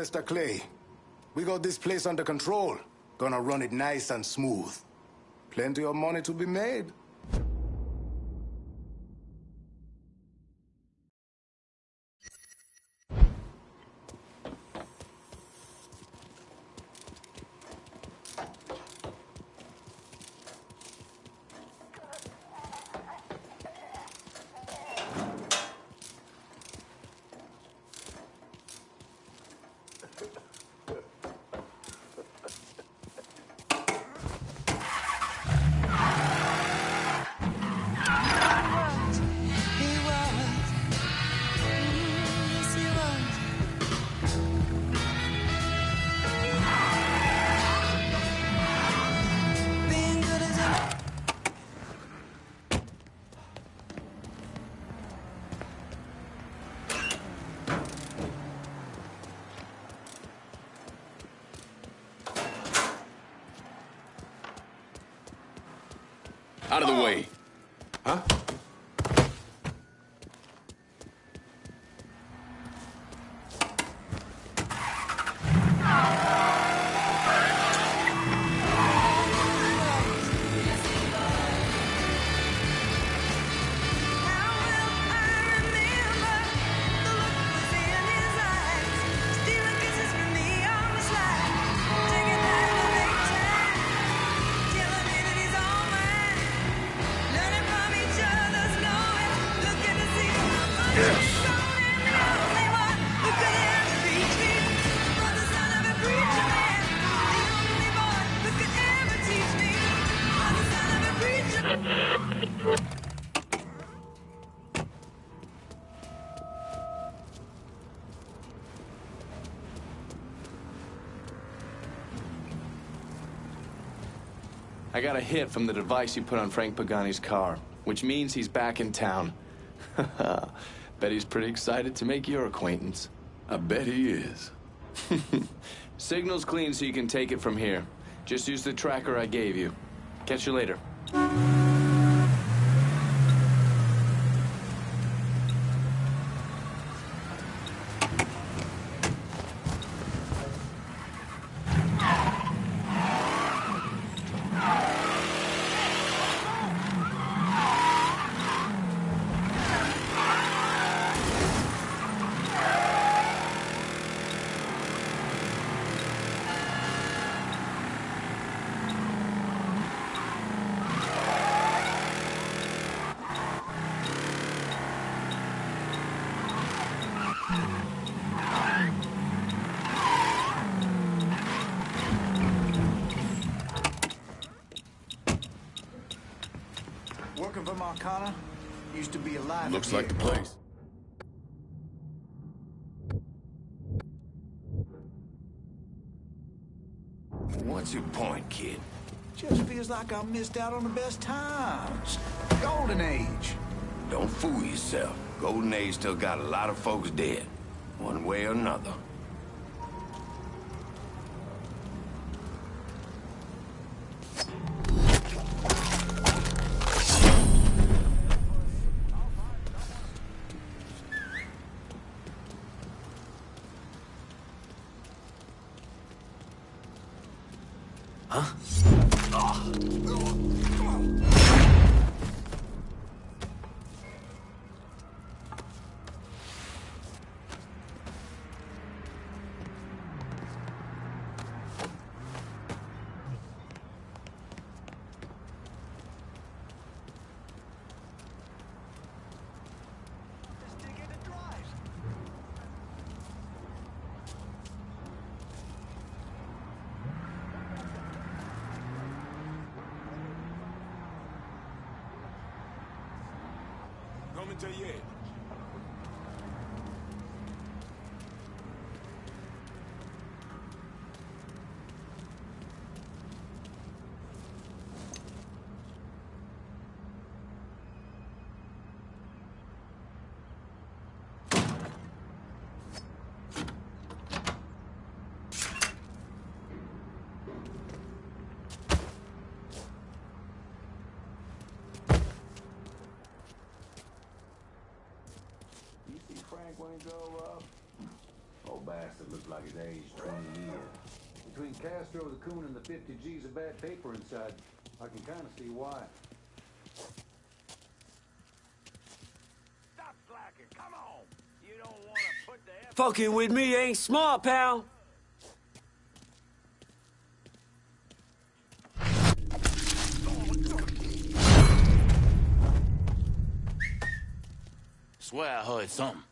Mr. Clay. We got this place under control. Gonna run it nice and smooth. Plenty of money to be made. Out of the way. Huh? I got a hit from the device you put on Frank Pagani's car, which means he's back in town. Bet he's pretty excited to make your acquaintance. I bet he is. Signal's clean so you can take it from here. Just use the tracker I gave you. Catch you later. Working for Marcana? Used to be alive. Looks like the place. What's your point, kid? Just feels like I missed out on the best times. Golden Age. Don't fool yourself. Golden Age still got a lot of folks dead, one way or another. Huh? Coming to you. When he drove up. Oh, old bastard looked like he's aged 20 years. Between Castro, the coon, and the 50 G's of bad paper inside, I can kind of see why. Stop slacking, come on! You don't want to put the F... Fucking with me ain't smart, pal. Swear I heard something.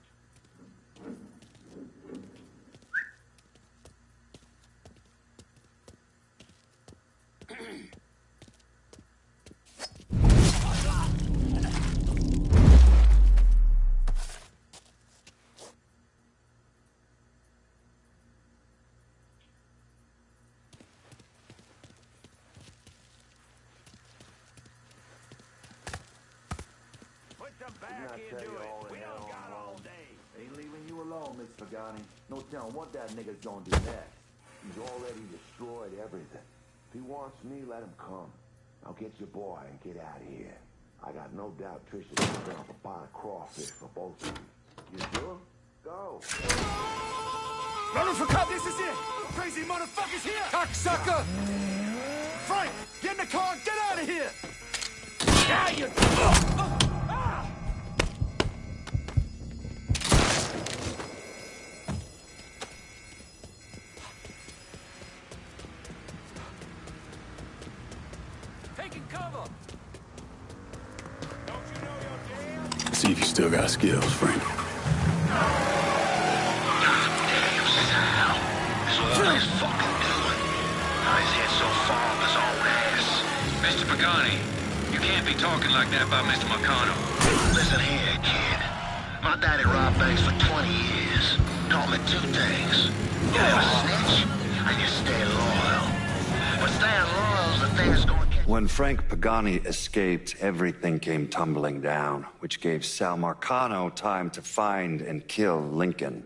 Put them back into it. We don't got all day. Ain't leaving you alone, Miss Pagani. No telling what that nigga's gonna do next. He's already destroyed everything. If he wants me, let him come. Now get your boy and get out of here. I got no doubt Trisha's gonna bring up a pot of crawfish for both of you. You sure? Go. Run for cover! This is it! Crazy motherfuckers here! Cocksucker! Frank, get in the car and get out of here! Yeah, you... Taking cover! Don't you know your damn? See if you still got skills, Frank. Mr. Pagani, you can't be talking like that about Mr. Marcano. Listen here, kid. My daddy robbed banks for 20 years. Taught me two things. You never snitch, and you stay loyal. But staying loyal is the thing that's going to catch... When Frank Pagani escaped, everything came tumbling down, which gave Sal Marcano time to find and kill Lincoln.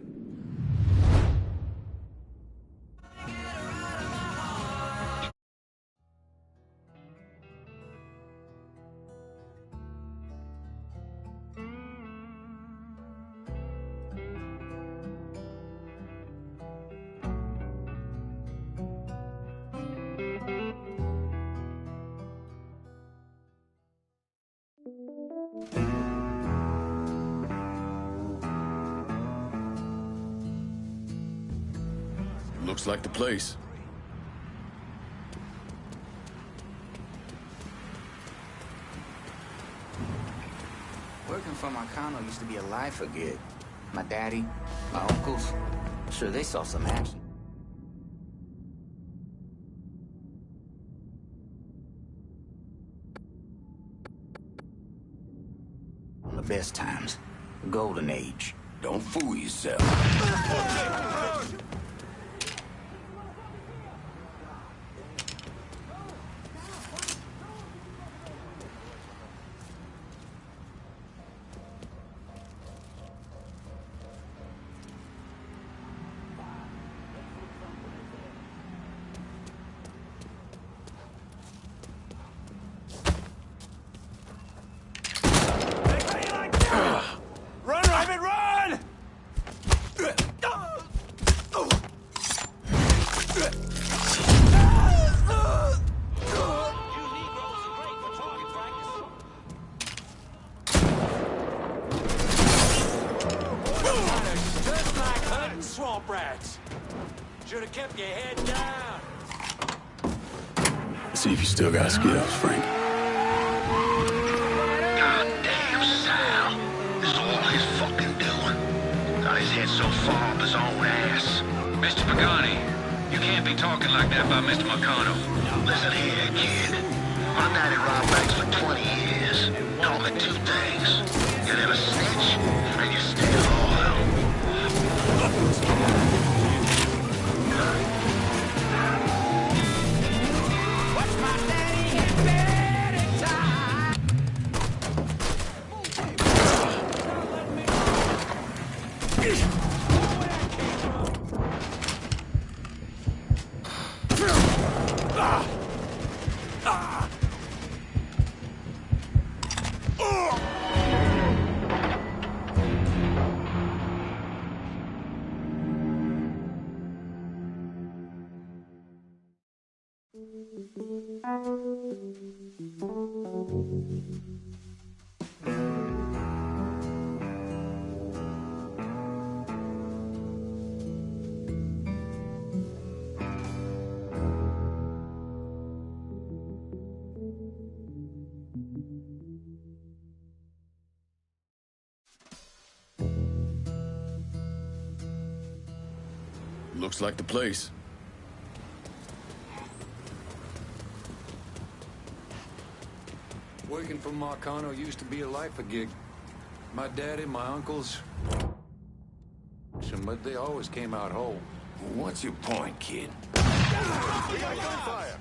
Looks like the place. Working for Marcano used to be a life for good. My daddy, my uncles, sure they saw some action. On the best times, the golden age. Don't fool yourself. Run, Rabbit, run! Just like hunting swamp rats. Should have kept your head down. See if you still got skills, Frank. Goddamn Sal. This is all he's fucking doing. Got his head so far up his own ass. Mr. Pagani, you can't be talking like that about Mr. Marcano. Listen here, kid. My daddy robbed banks for 20 years. Taught me two things. You never snitch, and you stay loyal. Watch my daddy get bad in time. Looks like the place. Working for Marcano used to be a lifer gig. My daddy, my uncles, but they always came out whole. What's your point, kid? We got gunfire!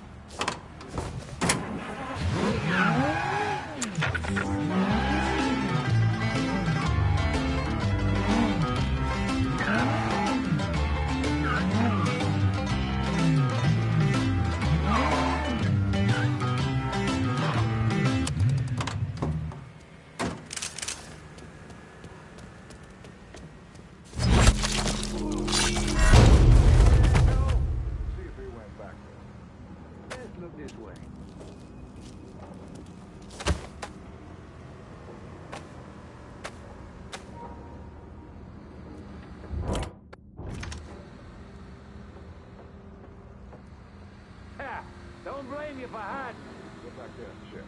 Don't blame you for hiding. Get back there, shit.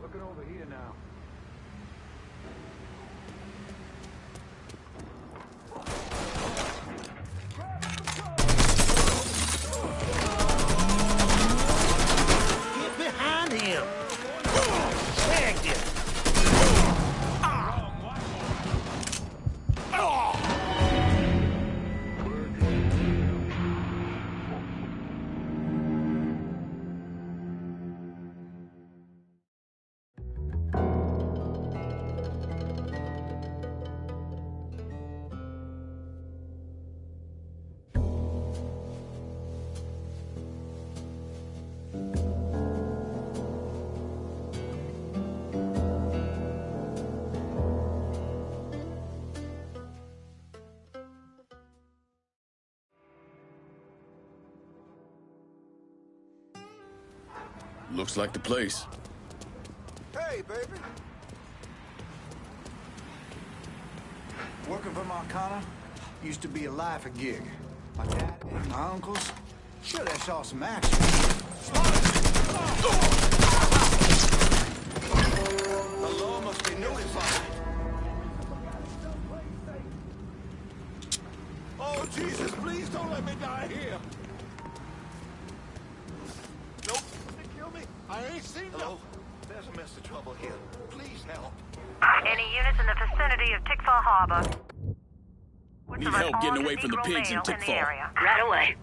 Looking over here now. Get behind him! Tagged him! Looks like the place. Hey, baby. Working for Marcano used to be a lifer gig. My dad and my uncles, sure they saw some action. The law must be notified. Oh, Jesus, please don't let me die here. Nope. They kill me. I ain't seen them. Hello? There's a mess of trouble here. Please help. Any units in the vicinity of Tickfall Harbor? Need help getting away from the pigs in Tickfall. Right away.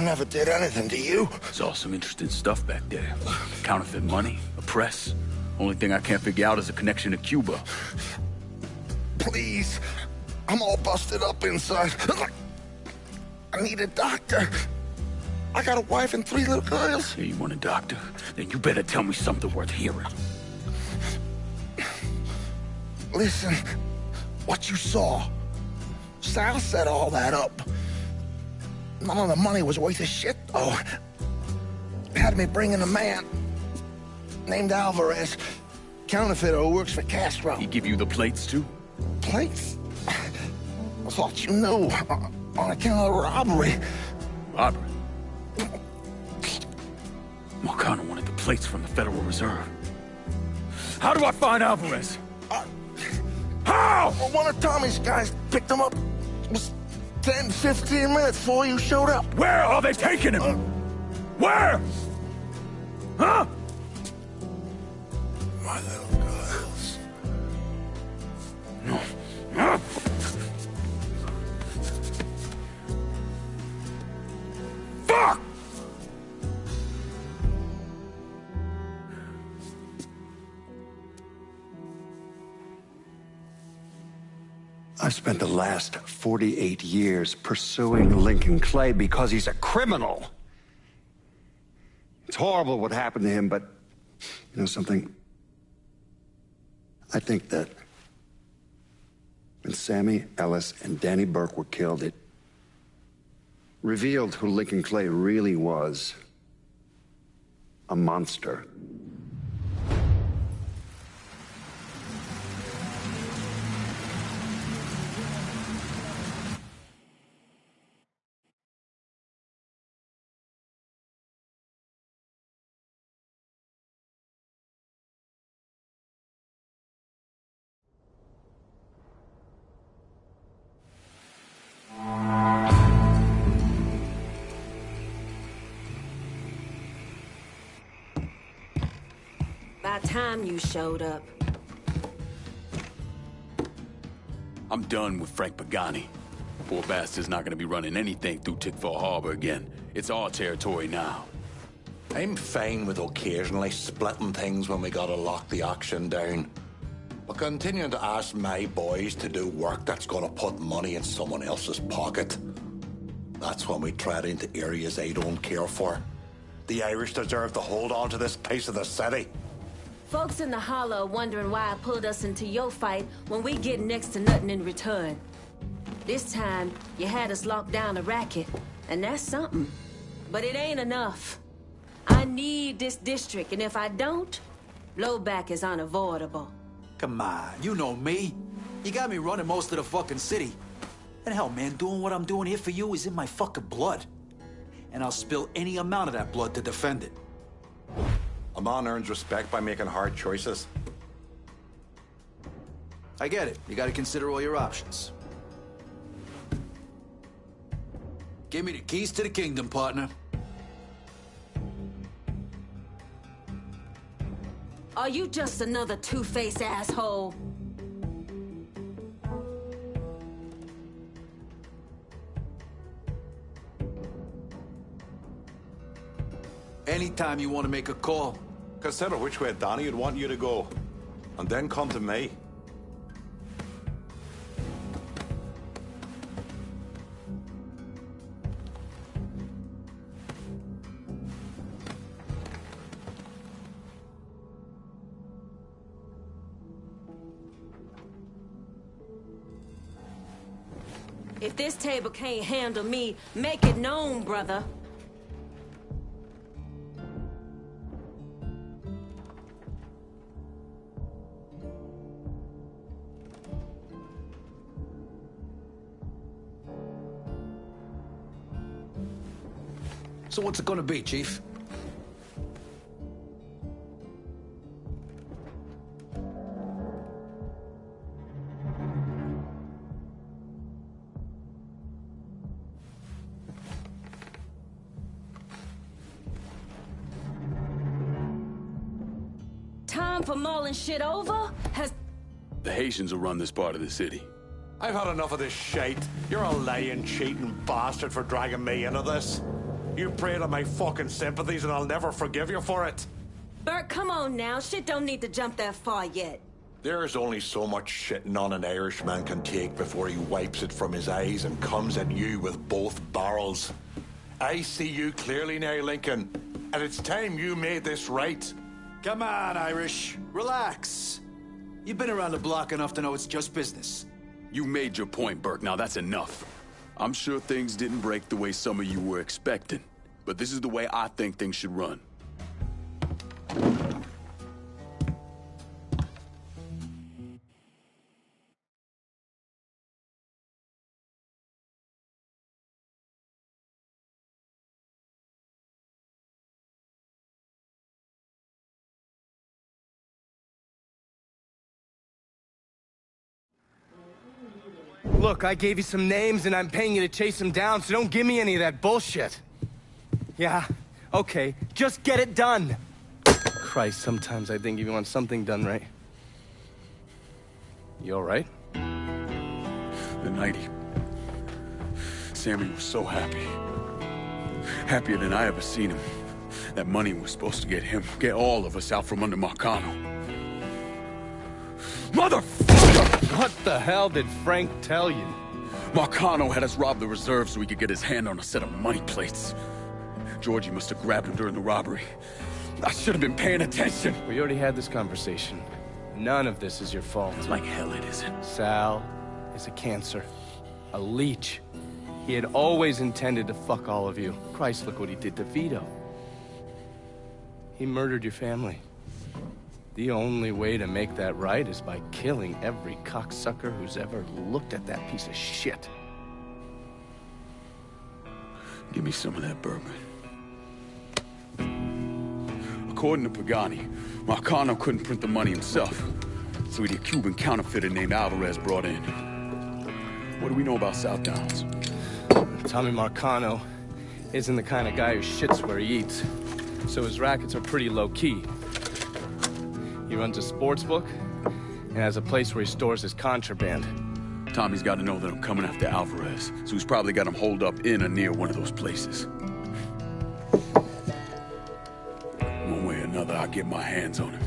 never did anything to you. Saw some interesting stuff back there. Counterfeit money, a press. Only thing I can't figure out is a connection to Cuba. Please. I'm all busted up inside. I need a doctor. I got a wife and 3 little girls. Yeah, you want a doctor? Then you better tell me something worth hearing. Listen, what you saw. Sal set all that up. None of the money was worth a shit, though. Had me bring in a man named Alvarez, counterfeiter who works for Castro. He give you the plates, too? Plates? I thought you knew. On account of robbery. Robbery? Marcano wanted the plates from the Federal Reserve. How do I find Alvarez? How? Well, one of Tommy's guys picked him up. It was 10, 15 minutes before you showed up. Where are they taking him? Where? Huh? My little girls. No. Huh? Fuck! I've spent the last 48 years pursuing Lincoln Clay because he's a criminal. It's horrible what happened to him, but you know something? I think that when Sammy Ellis and Danny Burke were killed, it revealed who Lincoln Clay really was. A monster. By the time you showed up. I'm done with Frank Pagani. Poor bastard's not gonna be running anything through Tickfall Harbor again. It's our territory now. I'm fine with occasionally splitting things when we gotta lock the auction down. But continuing to ask my boys to do work that's gonna put money in someone else's pocket, that's when we tread into areas I don't care for. The Irish deserve to hold on to this piece of the city. Folks in the Hollow are wondering why I pulled us into your fight when we get next to nothing in return. This time, you had us lock down a racket, and that's something. But it ain't enough. I need this district, and if I don't, blowback is unavoidable. Come on, you know me. You got me running most of the fucking city. And hell, man, doing what I'm doing here for you is in my fucking blood. And I'll spill any amount of that blood to defend it. A man earns respect by making hard choices. I get it. You gotta consider all your options. Give me the keys to the kingdom, partner. Are you just another two-faced asshole? Anytime you want to make a call. Consider which way Donnie would want you to go. And then come to me. If this table can't handle me, make it known, brother. So what's it gonna be, Chief? Time for mulling shit over has... The Haitians will run this part of the city. I've had enough of this shite. You're a lying, cheating bastard for dragging me into this. You preyed on my fucking sympathies and I'll never forgive you for it. Bert, come on now. Shit don't need to jump that far yet. There's only so much shitting on an Irishman can take before he wipes it from his eyes and comes at you with both barrels. I see you clearly now, Lincoln, and it's time you made this right. Come on, Irish. Relax. You've been around the block enough to know it's just business. You made your point, Burke. Now that's enough. I'm sure things didn't break the way some of you were expecting, but this is the way I think things should run. Look, I gave you some names and I'm paying you to chase them down, so don't give me any of that bullshit. Yeah, okay, just get it done. Christ, sometimes I think if you want something done right. You all right? The night Sammy was so happy. Happier than I ever seen him. That money was supposed to get all of us out from under Marcano. Motherfucker! What the hell did Frank tell you? Marcano had us rob the reserve so he could get his hand on a set of money plates. Georgie must have grabbed him during the robbery. I should have been paying attention. We already had this conversation. None of this is your fault. Like hell it isn't. Sal is a cancer. A leech. He had always intended to fuck all of you. Christ, look what he did to Vito. He murdered your family. The only way to make that right is by killing every cocksucker who's ever looked at that piece of shit. Give me some of that bourbon. According to Pagani, Marcano couldn't print the money himself, so he had a Cuban counterfeiter named Alvarez brought in. What do we know about South Downs? Tommy Marcano isn't the kind of guy who shits where he eats, so his rackets are pretty low-key. He runs a sports book and has a place where he stores his contraband. Tommy's got to know that I'm coming after Alvarez, so he's probably got him holed up in or near one of those places. One way or another, I'll get my hands on him.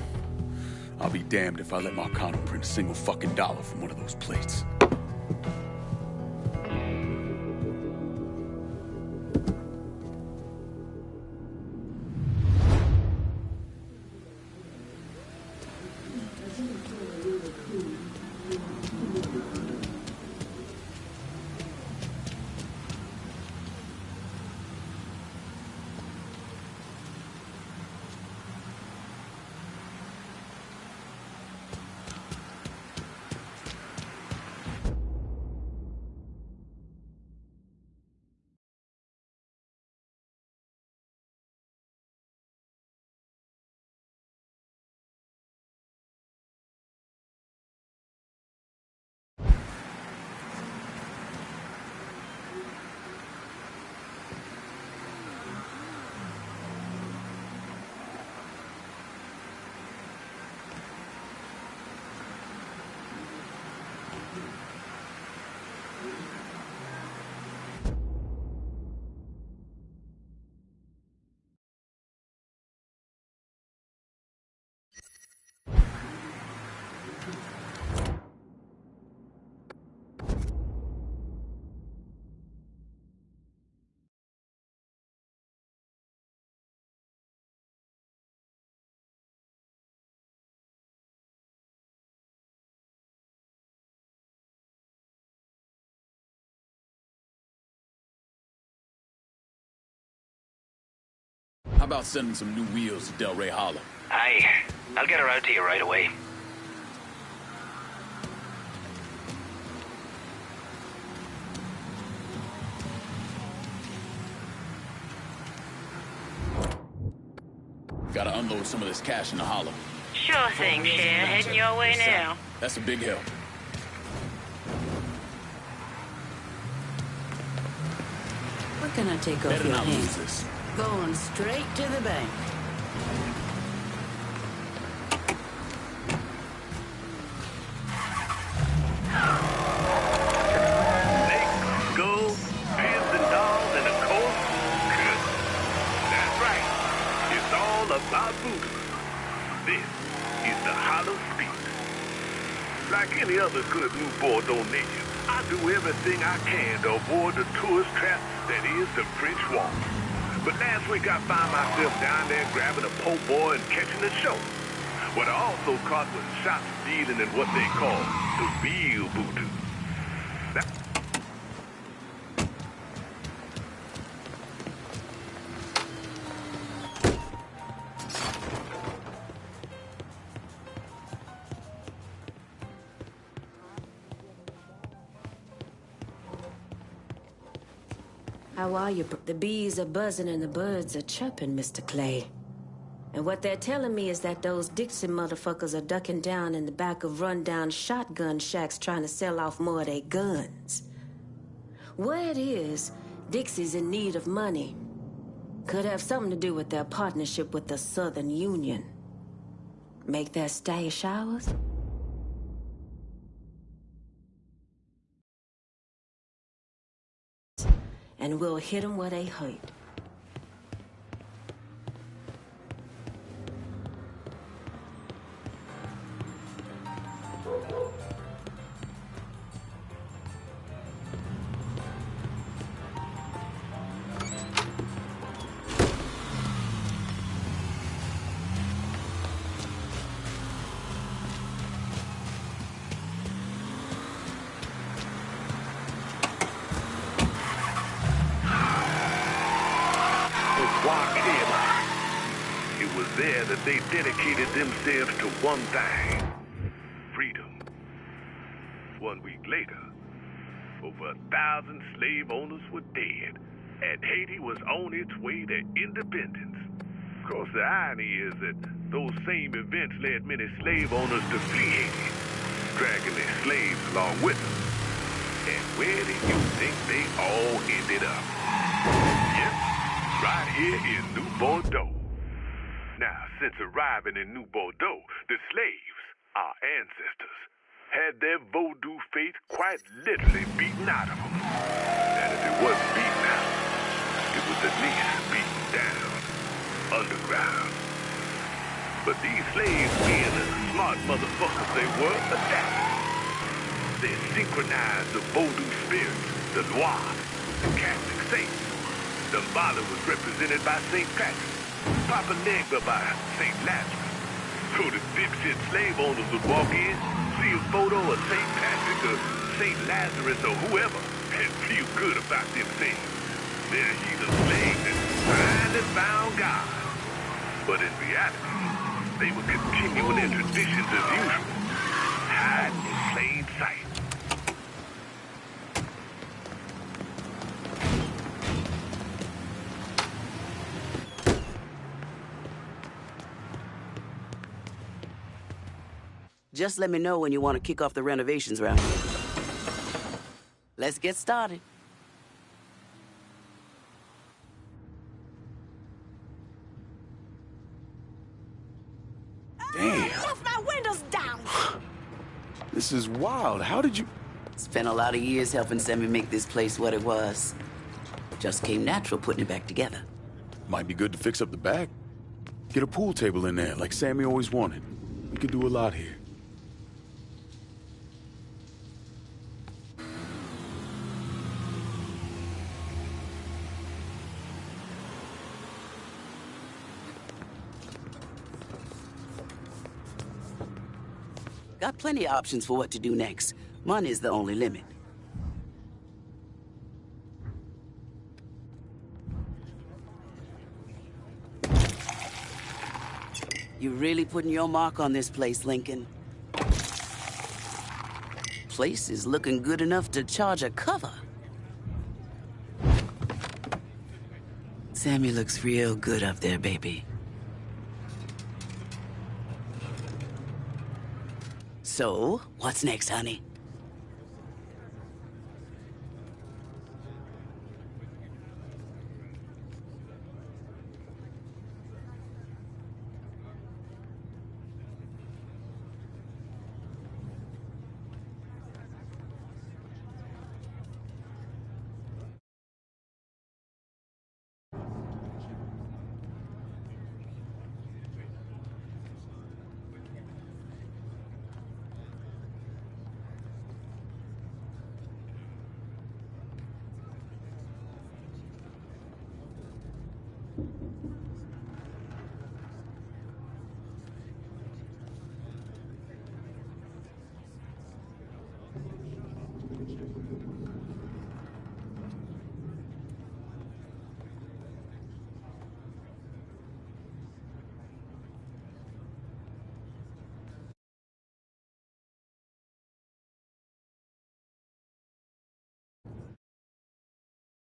I'll be damned if I let Marcano print a single fucking dollar from one of those plates. How about sending some new wheels to Del Rey Hollow? Aye, I'll get her out to you right away. Gotta unload some of this cash in the hollow. Sure thing, Cher. Heading your way now. That's a big help. What can I take off Better your not lose hands? this. Going straight to the bank. Go, beers and dolls and a cold. Good. about voodoo. This is the Hollow Speak. Like any other good newborn donation, I do everything I can to avoid the tourist trap that is the French Wall. But last week I found myself down there grabbing a po' boy and catching a show. What I also caught was shots dealing in what they call the real voodoo. How are you? The bees are buzzing and the birds are chirping, Mr. Clay. And what they're telling me is that those Dixie motherfuckers are ducking down in the back of rundown shotgun shacks trying to sell off more of their guns. Where it is, Dixie's in need of money. Could have something to do with their partnership with the Southern Union. Make their stash ours? And we'll hit them where they hurt. There that they dedicated themselves to one thing, freedom. 1 week later, over 1,000 slave owners were dead, and Haiti was on its way to independence. Of course, the irony is that those same events led many slave owners to flee Haiti, dragging their slaves along with them. And where do you think they all ended up? Yep, right here in New Bordeaux. Now, since arriving in New Bordeaux, the slaves, our ancestors, had their voodoo faith quite literally beaten out of them. And if it wasn't beaten out, it was at least beaten down, underground. But these slaves, being the smart motherfuckers they were, adapted. They synchronized the voodoo spirits, the Loire, the Catholic saints. The Mbala was represented by St. Patrick. Papa Negba by St. Lazarus. So the dipshit slave owners would walk in, see a photo of St. Patrick or St. Lazarus or whoever, and feel good about themselves. They're heathen slaves that finally found God. But in reality, they were continuing their traditions as usual, hiding in plain sight. Just let me know when you want to kick off the renovations around here. Let's get started. Damn. Move my windows down! This is wild. How did you... Spent a lot of years helping Sammy make this place what it was. Just came natural putting it back together. Might be good to fix up the back. Get a pool table in there, like Sammy always wanted. We could do a lot here. Got plenty of options for what to do next. Money's the only limit. You really putting your mark on this place, Lincoln? Place is looking good enough to charge a cover. Sammy looks real good up there, baby. So, what's next, honey?